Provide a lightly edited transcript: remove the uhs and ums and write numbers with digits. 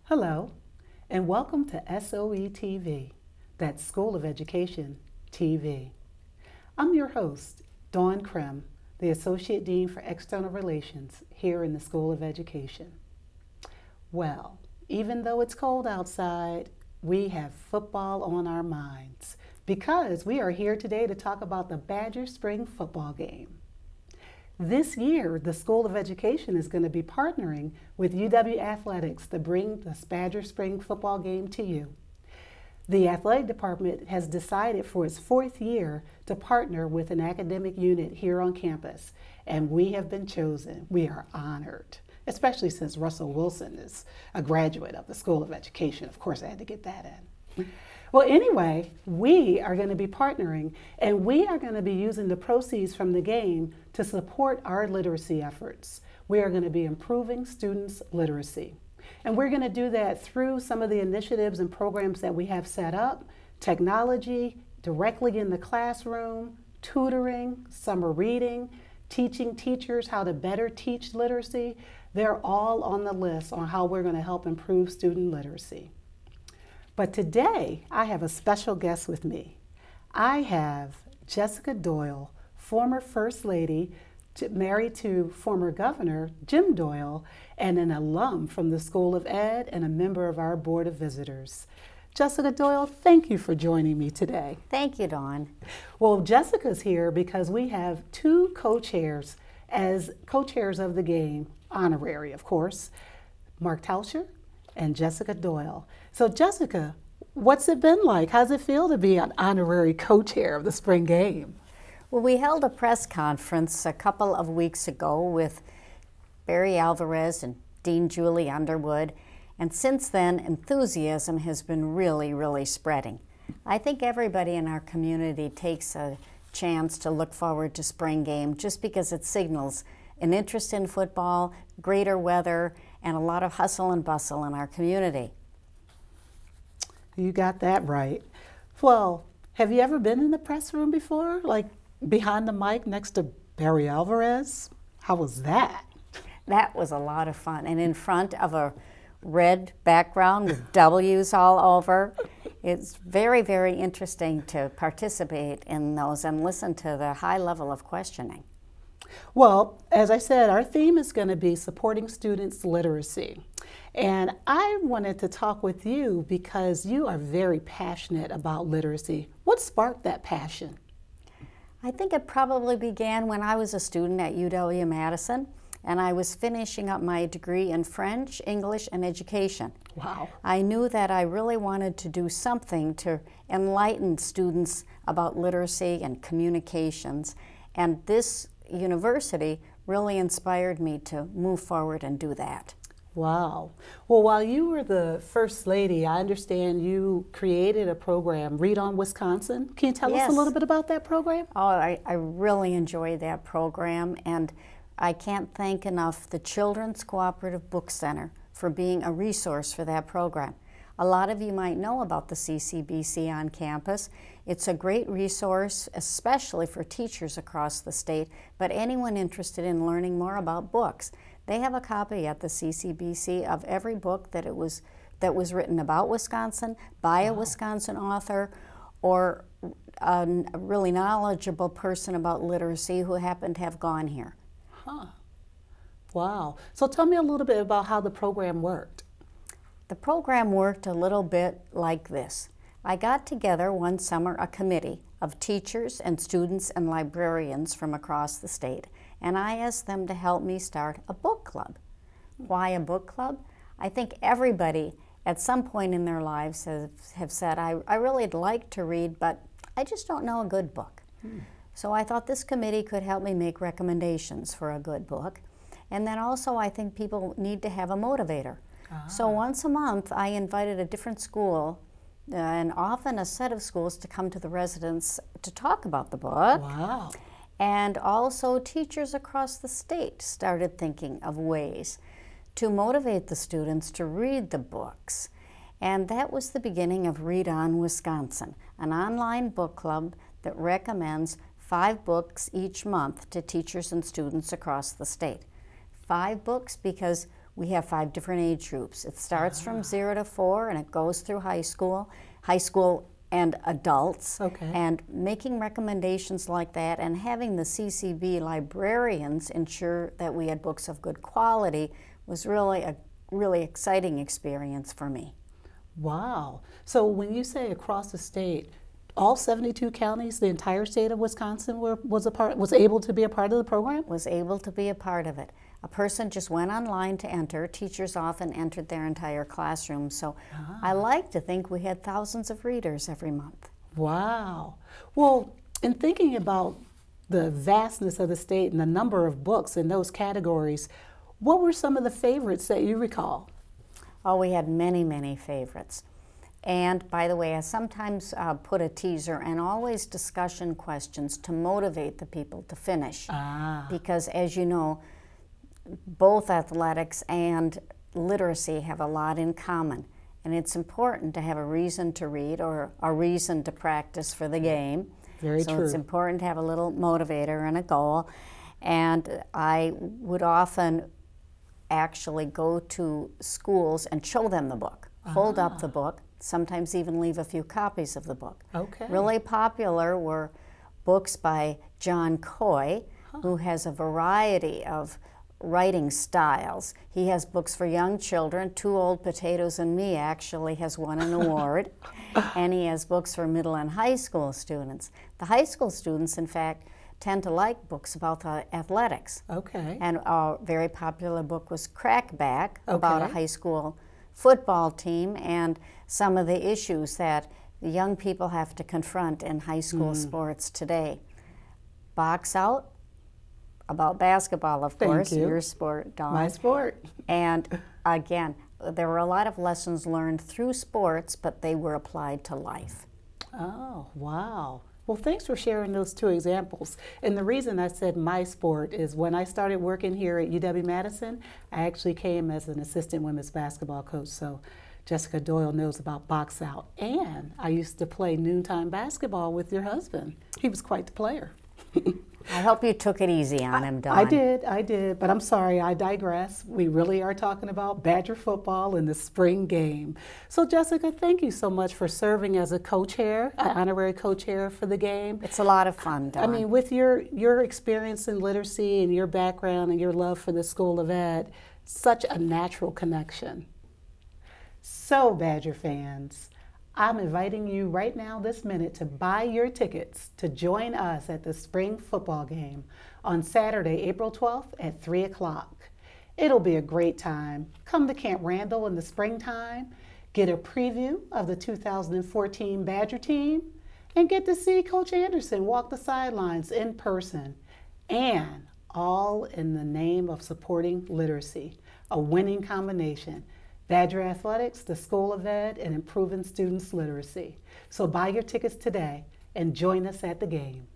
Hello, and welcome to SoE TV, that's School of Education TV. I'm your host, Dawn Crim, the Associate Dean for External Relations here in the School of Education. Well, even though it's cold outside, we have football on our minds because we are here today to talk about the Badger Spring football game. This year, the School of Education is going to be partnering with UW Athletics to bring the Badger Spring football game to you. The athletic department has decided for its fourth year to partner with an academic unit here on campus, and we have been chosen. We are honored, especially since Russell Wilson is a graduate of the School of Education. Of course, I had to get that in. Well, anyway, we are going to be partnering, and we are going to be using the proceeds from the game to support our literacy efforts. We are going to be improving students' literacy. And we're going to do that through some of the initiatives and programs that we have set up, technology, directly in the classroom, tutoring, summer reading, teaching teachers how to better teach literacy. They're all on the list on how we're going to help improve student literacy. But today, I have a special guest with me. I have Jessica Doyle, former First Lady, married to former Governor Jim Doyle, and an alum from the School of Ed and a member of our Board of Visitors. Jessica Doyle, thank you for joining me today. Thank you, Dawn. Well, Jessica's here because we have two co-chairs as co-chairs of the game, honorary, of course, Mark Tauscher and Jessica Doyle. So Jessica, what's it been like? How's it feel to be an honorary co-chair of the spring game? Well, we held a press conference a couple of weeks ago with Barry Alvarez and Dean Julie Underwood, and since then enthusiasm has been really spreading. I think everybody in our community takes a chance to look forward to spring game just because it signals an interest in football, greater weather, and a lot of hustle and bustle in our community. You got that right. Well, have you ever been in the press room before? Like behind the mic next to Barry Alvarez? How was that? That was a lot of fun. And in front of a red background with W's all over. It's very interesting to participate in those and listen to the high level of questioning. Well, as I said, our theme is going to be supporting students' literacy. And I wanted to talk with you because you are very passionate about literacy. What sparked that passion? I think it probably began when I was a student at UW-Madison and I was finishing up my degree in French, English, and education. Wow. I knew that I really wanted to do something to enlighten students about literacy and communications, and this university really inspired me to move forward and do that. Wow. Well, while you were the First Lady, I understand you created a program, Read On Wisconsin. Can you tell us a little bit about that program? Oh, I really enjoyed that program, and I can't thank enough the Children's Cooperative Book Center for being a resource for that program. A lot of you might know about the CCBC on campus. It's a great resource, especially for teachers across the state, but anyone interested in learning more about books. They have a copy at the CCBC of every book that was written about Wisconsin, by a Wisconsin author, or a really knowledgeable person about literacy who happened to have gone here. Huh. Wow. So tell me a little bit about how the program worked. The program worked a little bit like this. I got together one summer a committee of teachers and students and librarians from across the state, and I asked them to help me start a book club. Why a book club? I think everybody at some point in their lives have said, I really like to read, but I just don't know a good book. So I thought this committee could help me make recommendations for a good book. And then also I think people need to have a motivator. So once a month I invited a different school and often a set of schools to come to the residence to talk about the book. Wow. And also teachers across the state started thinking of ways to motivate the students to read the books. And that was the beginning of Read On Wisconsin, an online book club that recommends 5 books each month to teachers and students across the state. 5 books because We have 5 different age groups. It starts from 0 to 4 and it goes through high school and adults. Okay. And making recommendations like that and having the CCB librarians ensure that we had books of good quality was really a really exciting experience for me. Wow. So when you say across the state, all 72 counties, the entire state of Wisconsin was able to be a part of the program? Was able to be a part of it. A person just went online to enter. Teachers often entered their entire classroom. So I like to think we had thousands of readers every month. Wow. Well, in thinking about the vastness of the state and the number of books in those categories, what were some of the favorites that you recall? Oh, we had many, many favorites. And by the way, I sometimes put a teaser and always discussion questions to motivate the people to finish. Because as you know, both athletics and literacy have a lot in common. And it's important to have a reason to read or a reason to practice for the game. Very true. So it's important to have a little motivator and a goal. And I would often actually go to schools and show them the book, hold up the book, sometimes even leave a few copies of the book. Okay. Really popular were books by John Coy, who has a variety of writing styles. He has books for young children. Two Old Potatoes and Me actually has won an award. And he has books for middle and high school students. The high school students, in fact, tend to like books about athletics. Okay. And a very popular book was Crackback, about a high school football team and some of the issues that the young people have to confront in high school sports today. Box Out, about basketball, of course, your sport, Dawn. My sport. And again, there were a lot of lessons learned through sports, but they were applied to life. Oh, wow. Well, thanks for sharing those two examples. And the reason I said my sport is when I started working here at UW-Madison, I actually came as an assistant women's basketball coach. So Jessica Doyle knows about Box Out. And I used to play noontime basketball with your husband. He was quite the player. I hope you took it easy on him, Dawn. I did, but I'm sorry, I digress. We really are talking about Badger football in the spring game. So Jessica, thank you so much for serving as a co-chair, an honorary co-chair for the game. It's a lot of fun, Dawn. I mean, with your experience in literacy and your background and your love for the School of Ed, such a natural connection. So Badger fans, I'm inviting you right now this minute to buy your tickets to join us at the spring football game on Saturday, April 12th at 3 o'clock. It'll be a great time. Come to Camp Randall in the springtime, get a preview of the 2014 Badger team, and get to see Coach Anderson walk the sidelines in person, and all in the name of supporting literacy, a winning combination. Badger Athletics, the School of Ed, and improving students' literacy. So buy your tickets today and join us at the game.